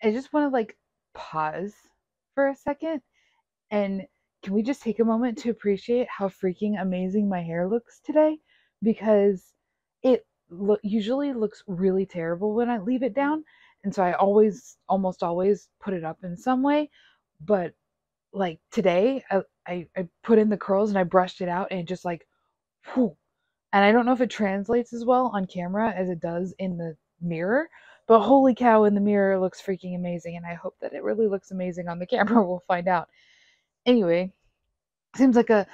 I just want to like pause for a second, and can we just take a moment to appreciate how freaking amazing my hair looks today? Because usually looks really terrible when I leave it down. And so I almost always put it up in some way. But like today, I put in the curls and I brushed it out and it just like, whew. And I don't know if it translates as well on camera as it does in the mirror. But holy cow, in the mirror it looks freaking amazing. And I hope that it really looks amazing on the camera. We'll find out. Anyway, seems like a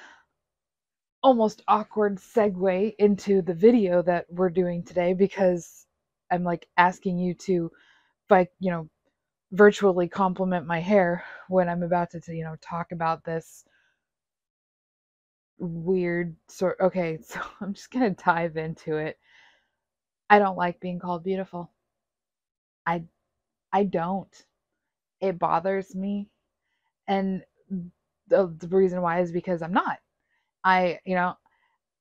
almost awkward segue into the video that we're doing today because I'm like asking you to, like, virtually compliment my hair when I'm about to, talk about this weird sort. Okay, so I'm just gonna dive into it. I don't like being called beautiful. I I don't. It bothers me, and the reason why is because I'm not. I you know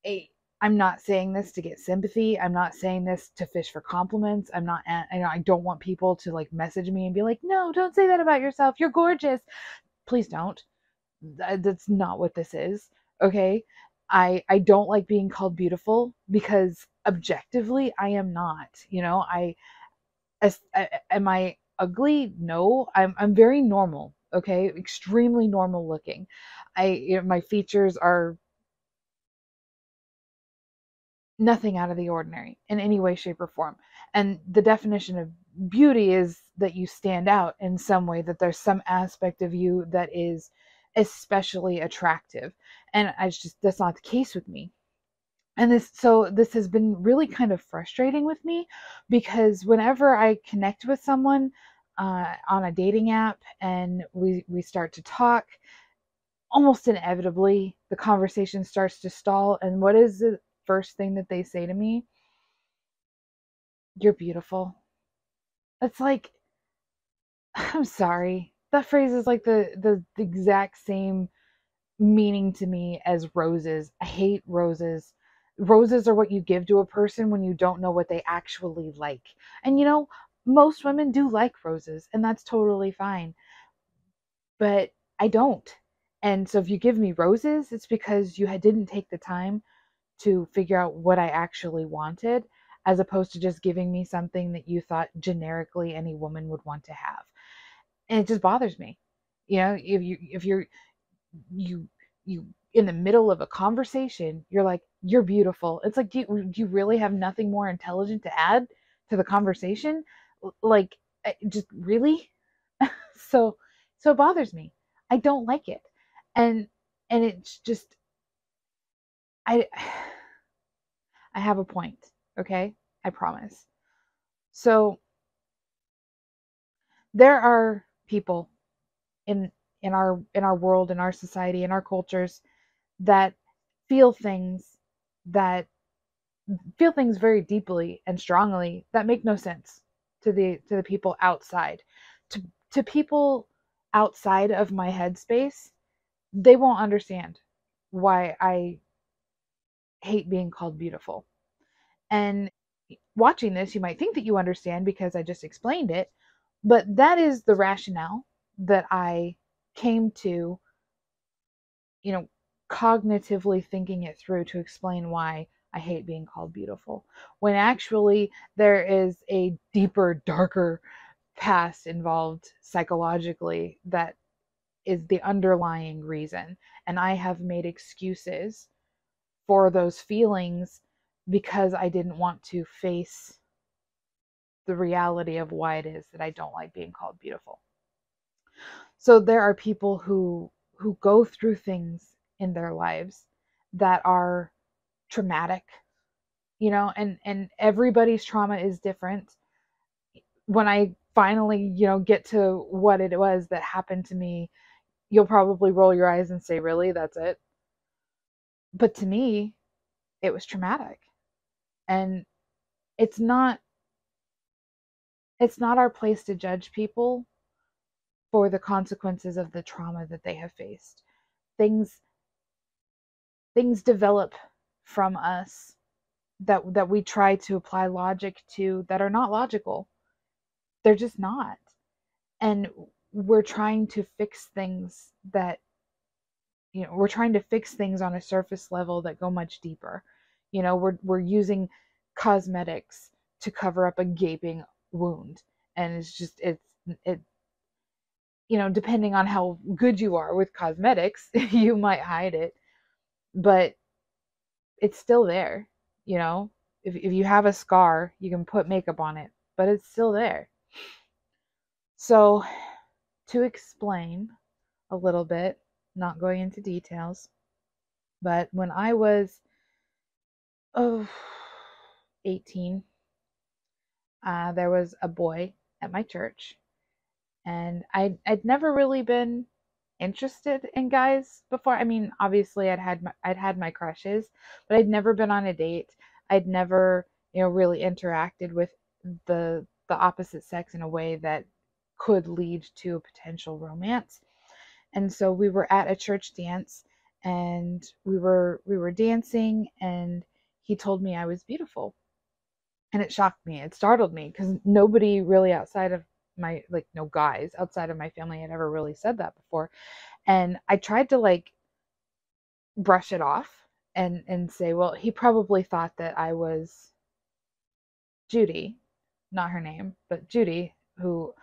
I, I'm not saying this to get sympathy. I'm not saying this to fish for compliments. I'm not, I don't want people to like message me and be like, no, don't say that about yourself. You're gorgeous. Please don't. That's not what this is. Okay. I don't like being called beautiful because objectively I am not, am I ugly? No, I'm very normal. Okay. Extremely normal looking. My features are nothing out of the ordinary in any way, shape, or form. And the definition of beauty is that you stand out in some way, that there's some aspect of you that is especially attractive. And that's not the case with me. And this has been really kind of frustrating with me because whenever I connect with someone on a dating app and we start to talk, almost inevitably the conversation starts to stall. And what is the first thing that they say to me? You're beautiful. It's like, I'm sorry. That phrase is like the exact same meaning to me as roses. I hate roses. Roses are what you give to a person when you don't know what they actually like. And most women do like roses, and that's totally fine. But I don't. And so if you give me roses, it's because you didn't take the time to figure out what I actually wanted, as opposed to just giving me something that you thought generically any woman would want to have. And it just bothers me. If you in the middle of a conversation, you're like, you're beautiful. It's like, do you really have nothing more intelligent to add to the conversation? Like, just really? So so it bothers me. I don't like it. And it's just, I I have a point, okay? I promise. So there are people in in our world, in our society, in our cultures that feel things that feel things very deeply and strongly that make no sense to the people outside. To people outside of my headspace, they won't understand why I hate being called beautiful. And watching this, you might think that you understand because I just explained it, but that is the rationale that I came to, you know, cognitively thinking it through to explain why I hate being called beautiful. When actually there is a deeper, darker past involved psychologically that is the underlying reason. And I have made excuses for those feelings because I didn't want to face the reality of why it is that I don't like being called beautiful. So there are people who go through things in their lives that are traumatic, and everybody's trauma is different. When I finally, get to what it was that happened to me, you'll probably roll your eyes and say, "Really? That's it?" But to me, it was traumatic. And it's not it's not our place to judge people for the consequences of the trauma that they have faced. Things things develop from us that we try to apply logic to that are not logical. They're just not. And we're trying to fix things that, we're trying to fix things on a surface level that go much deeper. We're using cosmetics to cover up a gaping wound. And it depending on how good you are with cosmetics, you might hide it, but it's still there. you know if you have a scar, you can put makeup on it, but it's still there. So, to explain a little bit, not going into details, but when I was, oh, 18, there was a boy at my church, and I'd never really been interested in guys before. I mean, obviously I'd had my crushes, but I'd never been on a date. I'd never, really interacted with the opposite sex in a way that could lead to a potential romance. And so we were at a church dance, and we were dancing, and he told me I was beautiful. And it shocked me. It startled me because nobody really outside of my, like, no guys outside of my family had ever really said that before. And I tried to, like, brush it off and say, well, he probably thought that I was Judy, not her name, but Judy, who,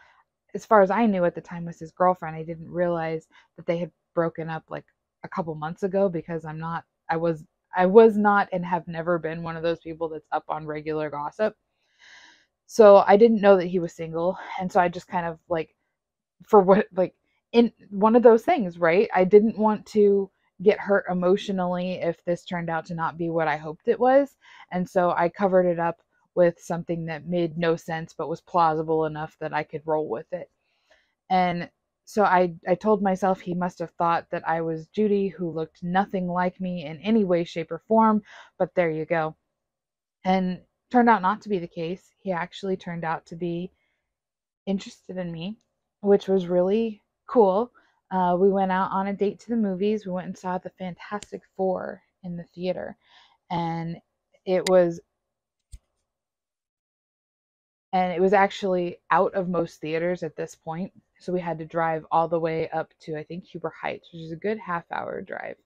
as far as I knew at the time, was his girlfriend. I didn't realize that they had broken up like a couple months ago, because I was not and have never been one of those people that's up on regular gossip. So I didn't know that he was single, and so I just kind of, like, for what, like, in one of those things, right? I didn't want to get hurt emotionally if this turned out to not be what I hoped it was. And so I covered it up with something that made no sense but was plausible enough that I could roll with it. And so I told myself he must have thought that I was Judy, who looked nothing like me in any way, shape, or form. But there you go. And turned out not to be the case. He actually turned out to be interested in me, which was really cool. We went out on a date to the movies. We went and saw the Fantastic Four in the theater, and it was actually out of most theaters at this point. So we had to drive all the way up to, I think, Huber Heights, which is a good half-hour drive.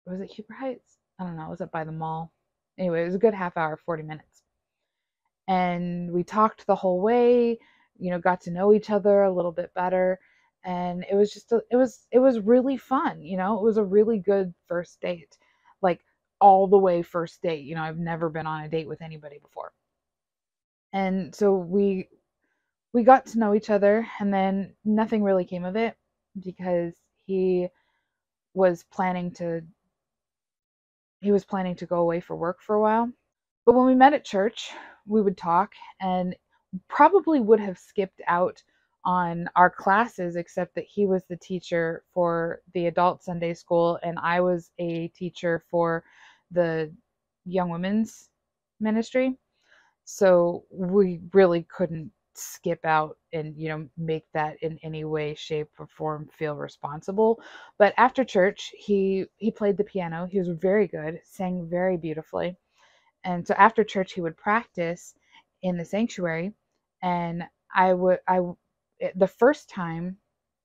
Was it Huber Heights? I don't know. It was up by the mall. Anyway, it was a good half hour, 40 minutes. And we talked the whole way, got to know each other a little bit better. And it was just, it was really fun. It was a really good first date, like, all the way first date. I've never been on a date with anybody before. And so we got to know each other, and then nothing really came of it, because he was planning to go away for work for a while. But when we met at church, we would talk, and probably would have skipped out on our classes, except that he was the teacher for the adult Sunday school and I was a teacher for the young women's ministry. So we really couldn't skip out and, make that in any way, shape, or form feel responsible. But after church, he played the piano. He was very good, sang very beautifully. And so after church, he would practice in the sanctuary. And the first time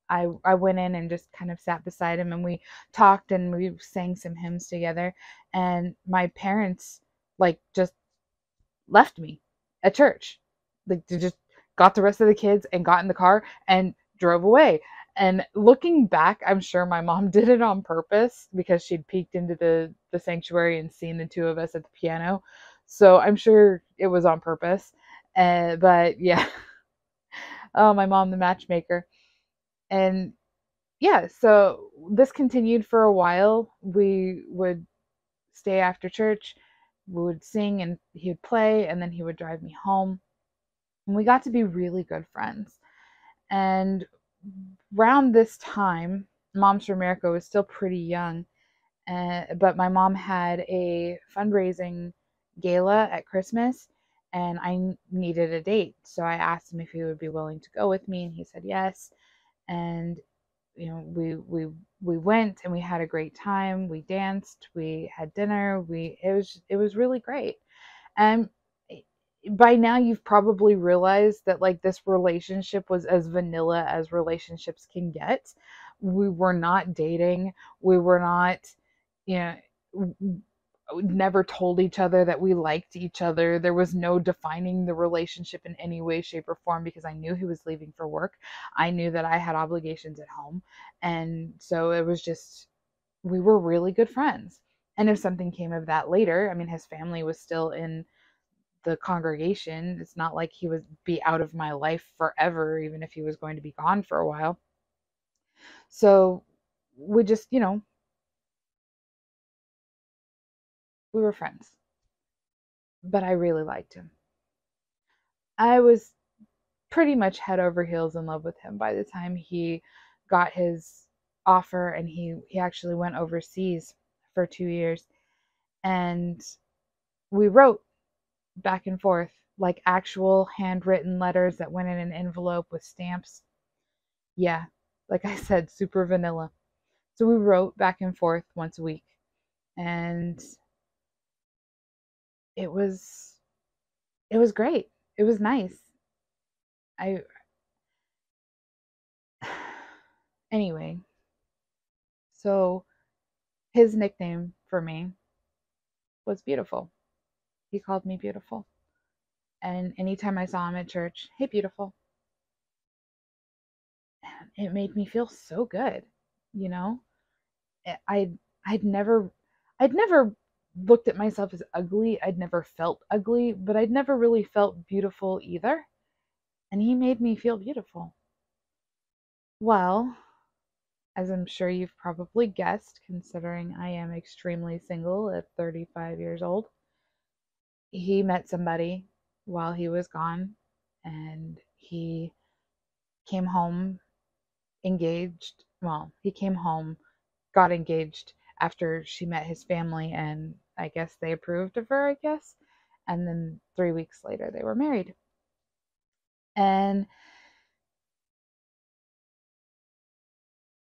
I went in and just kind of sat beside him, and we talked and we sang some hymns together. And my parents, like, just left me at church. Like, they just got the rest of the kids and got in the car and drove away. And looking back, I'm sure my mom did it on purpose, because she'd peeked into the sanctuary and seen the two of us at the piano. So I'm sure it was on purpose. But yeah, oh, my mom, the matchmaker. And yeah, so this continued for a while. We would stay after church, we would sing, and he would play, and then he would drive me home. And we got to be really good friends. And around this time, Moms for America was still pretty young, but my mom had a fundraising gala at Christmas, and I needed a date. So I asked him if he would be willing to go with me, and he said yes. And we went, and we had a great time. We danced, we had dinner. It was really great. And by now you've probably realized that like this relationship was as vanilla as relationships can get. We were not dating. We were not, you know, never told each other that we liked each other. There was no defining the relationship in any way, shape, or form because I knew he was leaving for work. I knew that I had obligations at home. And so it was just, we were really good friends. And if something came of that later, I mean, his family was still in the congregation. It's not like he would be out of my life forever, even if he was going to be gone for a while. So we just, we were friends. But I really liked him. I was pretty much head over heels in love with him by the time he got his offer, and he actually went overseas for 2 years. And we wrote back and forth like actual handwritten letters that went in an envelope with stamps. Yeah, like I said, super vanilla. So we wrote back and forth once a week, and it was it was great. It was nice. I Anyway, so his nickname for me was Beautiful. He called me Beautiful. And anytime I saw him at church, hey, Beautiful, it made me feel so good, you know? I I'd never I'd never looked at myself as ugly. I'd never felt ugly, but I'd never really felt beautiful either. And he made me feel beautiful. Well, as I'm sure you've probably guessed, considering I am extremely single at 35 years old, he met somebody while he was gone, and he came home engaged. Well, he came home, got engaged after she met his family, and I guess they approved of her, I guess. And then 3 weeks later, they were married. And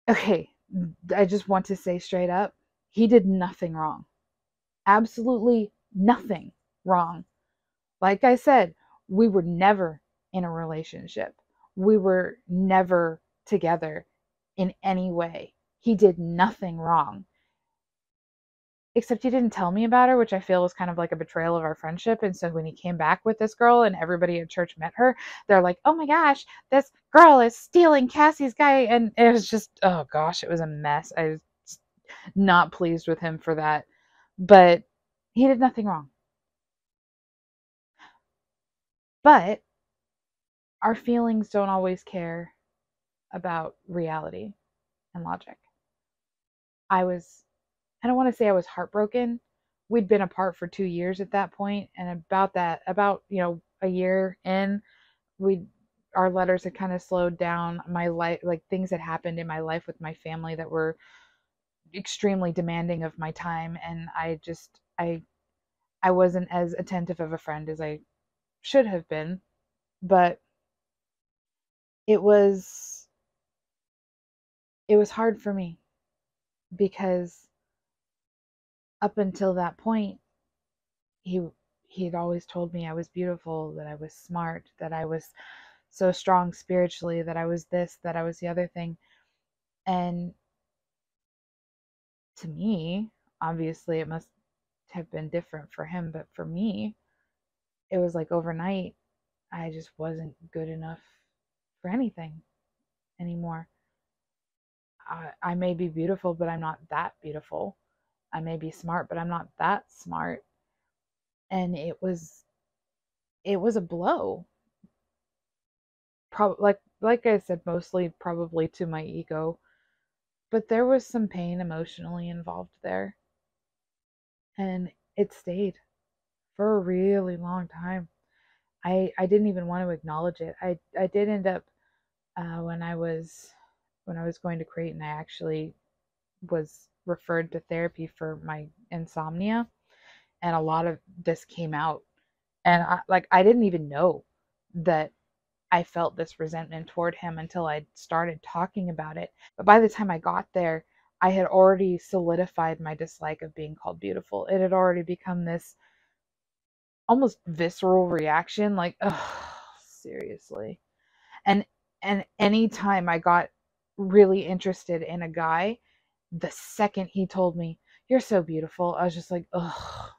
okay, I just want to say straight up, he did nothing wrong. Absolutely nothing wrong. Like I said, we were never in a relationship. We were never together in any way. He did nothing wrong. Except he didn't tell me about her, which I feel was kind of like a betrayal of our friendship. And so when he came back with this girl and everybody at church met her, they're like, oh my gosh, this girl is stealing Cassie's guy. And it was just, oh gosh, it was a mess. I was not pleased with him for that. But he did nothing wrong. But our feelings don't always care about reality and logic. I was, I don't want to say I was heartbroken. We'd been apart for 2 years at that point, and about a year in, we our letters had kind of slowed down. My life, like things had happened in my life with my family that were extremely demanding of my time, and I wasn't as attentive of a friend as I should have been. But it was it was hard for me because up until that point, he he'd always told me I was beautiful, that I was smart, that I was so strong spiritually, that I was this, that I was the other thing. And to me, obviously it must have been different for him, but for me, it was like overnight I just wasn't good enough for anything anymore. I may be beautiful, but I'm not that beautiful. I may be smart, but I'm not that smart. And it was a blow. Probably like I said, mostly probably to my ego, but there was some pain emotionally involved there, and it stayed for a really long time. I didn't even want to acknowledge it. I did end up when I was going to Creighton, I actually was referred to therapy for my insomnia, and a lot of this came out, and I didn't even know that I felt this resentment toward him until I started talking about it. But by the time I got there, I had already solidified my dislike of being called beautiful. It had already become this almost visceral reaction, like, oh, seriously. And anytime I got really interested in a guy, the second he told me, "You're so beautiful," I was just like, "Ugh,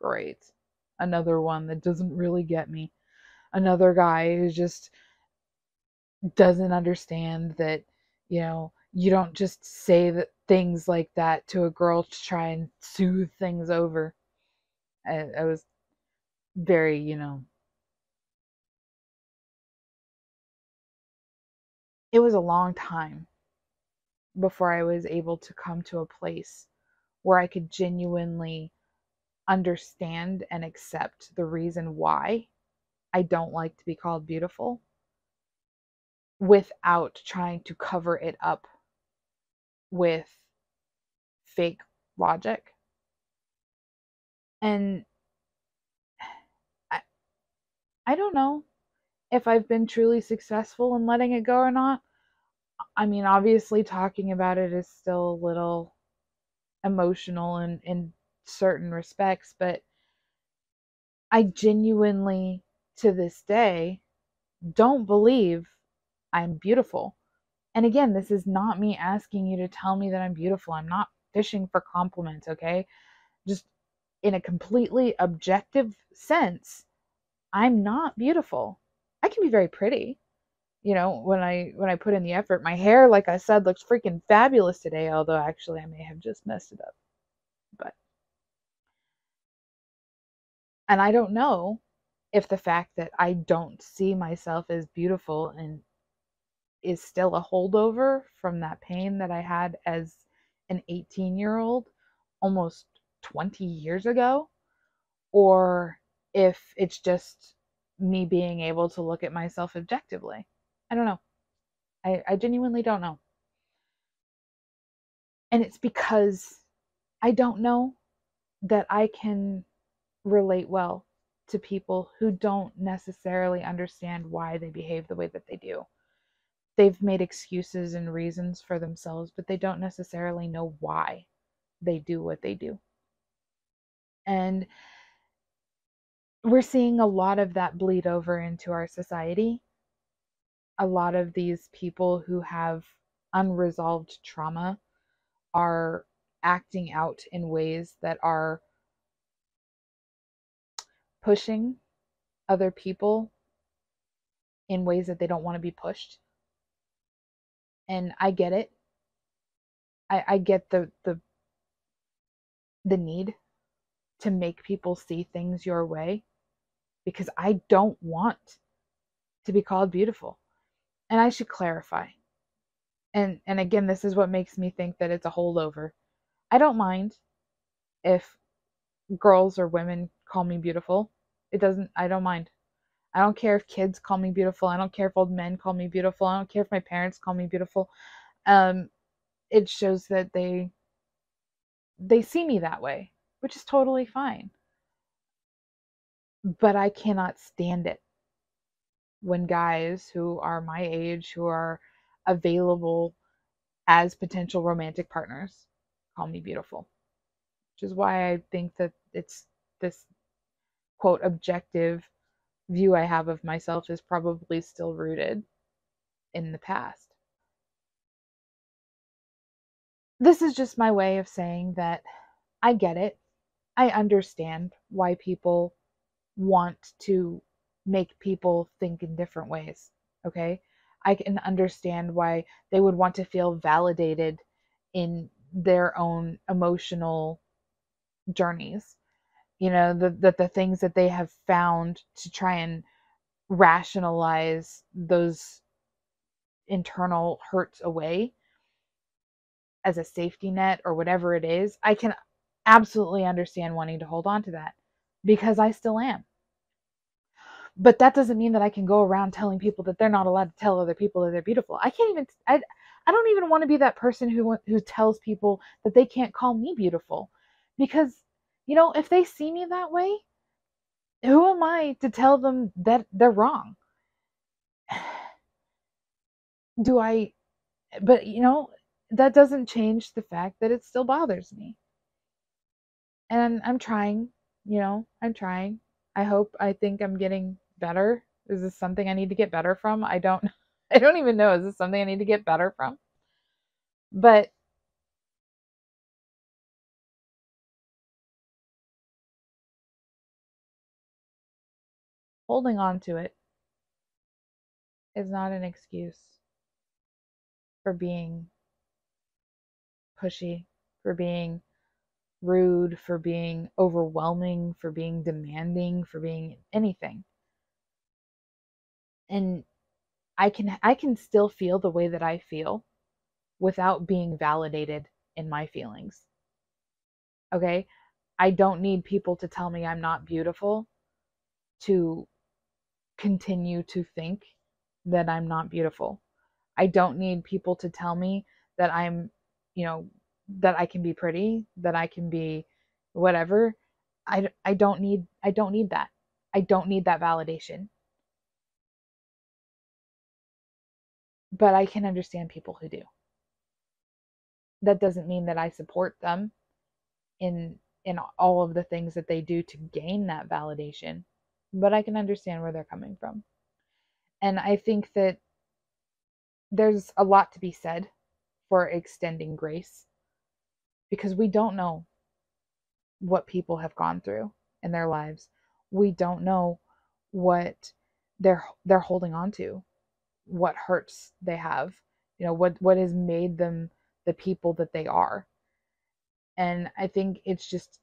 great. Another one that doesn't really get me. Another guy who just doesn't understand that, you don't just say things like that to a girl to try and soothe things over." I was very, it was a long time before I was able to come to a place where I could genuinely understand and accept the reason why I don't like to be called beautiful without trying to cover it up with fake logic. And I, I don't know if I've been truly successful in letting it go or not. I mean, obviously, talking about it is still a little emotional in certain respects, but I genuinely, to this day, don't believe I'm beautiful. And again, this is not me asking you to tell me that I'm beautiful. I'm not fishing for compliments, okay? Just in a completely objective sense, I'm not beautiful. I can be very pretty, when I put in the effort. My hair, like I said, looks freaking fabulous today, although actually I may have just messed it up. But and I don't know if the fact that I don't see myself as beautiful and is still a holdover from that pain that I had as an 18-year-old almost 20 years ago, or if it's just me being able to look at myself objectively. I don't know. I genuinely don't know. And it's because I don't know that I can relate well to people who don't necessarily understand why they behave the way that they do. They've made excuses and reasons for themselves, but they don't necessarily know why they do what they do. And we're seeing a lot of that bleed over into our society. A lot of these people who have unresolved trauma are acting out in ways that are pushing other people in ways that they don't want to be pushed. And I get it. I get the need to make people see things your way because I don't want to be called beautiful. And I should clarify. And again, this is what makes me think that it's a holdover. I don't mind if girls or women call me beautiful. I don't mind. I don't care if kids call me beautiful. I don't care if old men call me beautiful. I don't care if my parents call me beautiful. Um, it shows that they see me that way, which is totally fine. But I cannot stand it when guys who are my age, who are available as potential romantic partners, call me beautiful. Which is why I think that it's this quote objective view I have of myself is probably still rooted in the past. This is just my way of saying that I get it. I understand why people want to make people think in different ways. Okay. I can understand why they would want to feel validated in their own emotional journeys. The things that they have found to try and rationalize those internal hurts away as a safety net or whatever it is. I can absolutely understand wanting to hold on to that because I still am. But that doesn't mean that I can go around telling people that they're not allowed to tell other people that they're beautiful. I can't even I don't even want to be that person who tells people that they can't call me beautiful because if they see me that way, who am I to tell them that they're wrong? Do I But that doesn't change the fact that it still bothers me. And I'm trying, I'm trying. I think I'm getting better. Is this something I need to get better from? I don't I don't even know. Is this something I need to get better from? But holding on to it is not an excuse for being pushy, for being rude, for being overwhelming, for being demanding, for being anything. And I can still feel the way that I feel without being validated in my feelings. Okay? I don't need people to tell me I'm not beautiful to continue to think that I'm not beautiful. I don't need people to tell me that I'm, you know, that I can be pretty, that I can be whatever. I don't need that. I don't need that validation. But I can understand people who do. That doesn't mean that I support them in all of the things that they do to gain that validation, but I can understand where they're coming from. And I think that there's a lot to be said for extending grace because we don't know what people have gone through in their lives. We don't know what they're holding on to, what hurts they have, what has made them the people that they are. And I think it's just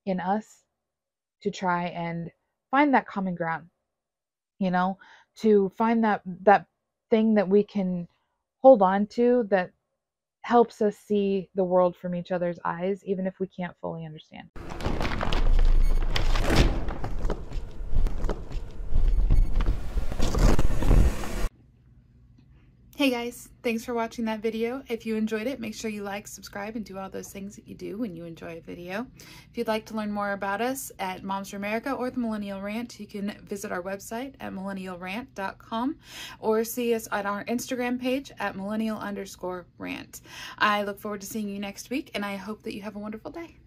in us to try and find that common ground, you know, to find that thing that we can hold on to that helps us see the world from each other's eyes, even if we can't fully understand. Hey guys, thanks for watching that video. If you enjoyed it, make sure you like, subscribe, and do all those things that you do when you enjoy a video. If you'd like to learn more about us at Moms for America or the Millennial Rant, you can visit our website at millennialrant.com or see us on our Instagram page at millennial_rant. I look forward to seeing you next week, and I hope that you have a wonderful day.